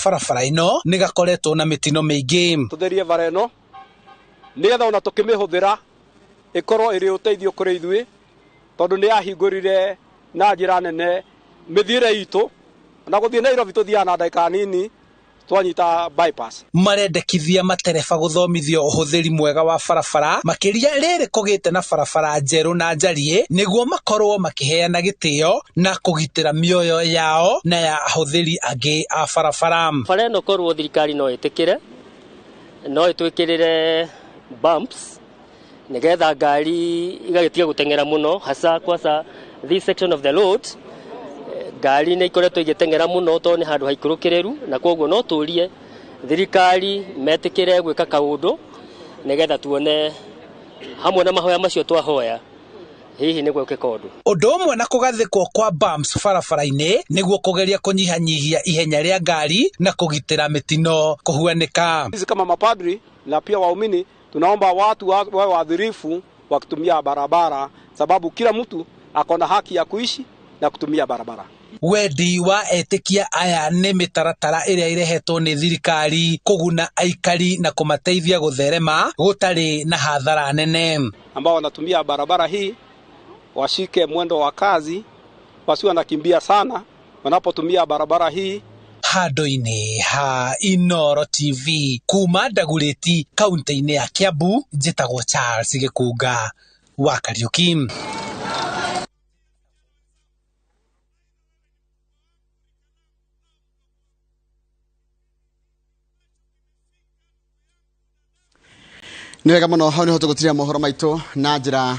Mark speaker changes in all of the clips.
Speaker 1: barabara ino nĩ gakoretwo na mĩtino mĩingĩ.
Speaker 2: Tutherie bara ino nigetha ona tukimihuthira ikorwo iri uteithio kuri ithui tondu ni yahingurire na njira nene mithiire itu na guthie Nairobi tuthia na ndagika nini twanyita bypass.
Speaker 1: Marendekithia matereba guthomithio uhuthiri mwega wa barabara makiria riri kugite na barabara njeru na njarie niguo makorwo makiheana gitio na kugitira mioyo yao na ya ahuthiri angi a barabara.
Speaker 3: Bara ino korwo thirikari no itikire no itwikirire bumps nigetha ngari igagitiga gutengera muno hasa kwasa this section of the road ngari ni ikoretwo igitengera muno to ni handu haikurukireru na koguo no turie thirikari metikire gwika kaundu nigetha tuone hamwe na mahoya macio twahoya hihi ni gwika undu
Speaker 1: umwe na kugathikwo kwa bumps barabara-ini niguo kugeria kunyihanyihia ihenya ria ngari na kugitira mitino kuhuanika.
Speaker 2: Sisi kama mapadri na pia waumini tunaomba watu wawe waadhirifu wakitumia barabara sababu kila mtu akona haki ya kuishi na kutumia barabara.
Speaker 1: Wendi wa etikia aya nĩ mĩtaratara ĩrĩa irehetwo nĩ thirikari kuguna aikari na kumateithia gutherema gutari na hadhara nene.
Speaker 2: Ambao wanatumia barabara hii washike mwendo wa kazi, wasiwe wanakimbia sana wanapotumia barabara hii.
Speaker 1: Handũ-inĩ ha Inooro TV kuma Ndagũrĩti kaunti-inĩ ya Kiambu, njĩtagwo Charles Gĩkunga wa Kariuki.
Speaker 4: Ni wega muno hau ni hoto gutiria mohoro maitu na njira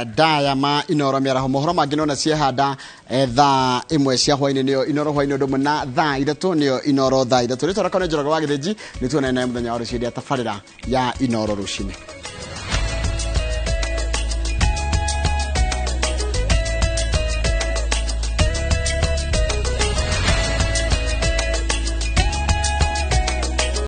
Speaker 4: ndaya ma Inooro miaraho mohoro mangi nona ciehanda thaa imwe cia hwaini niyo Inooro hwaini ndu na thaa ithatu niyo Inooro thaa ithatu. Ni twarakana njorogo wa Githinji ni tuonana muthenya wa rucio dia tabarira ya Inooro rucini.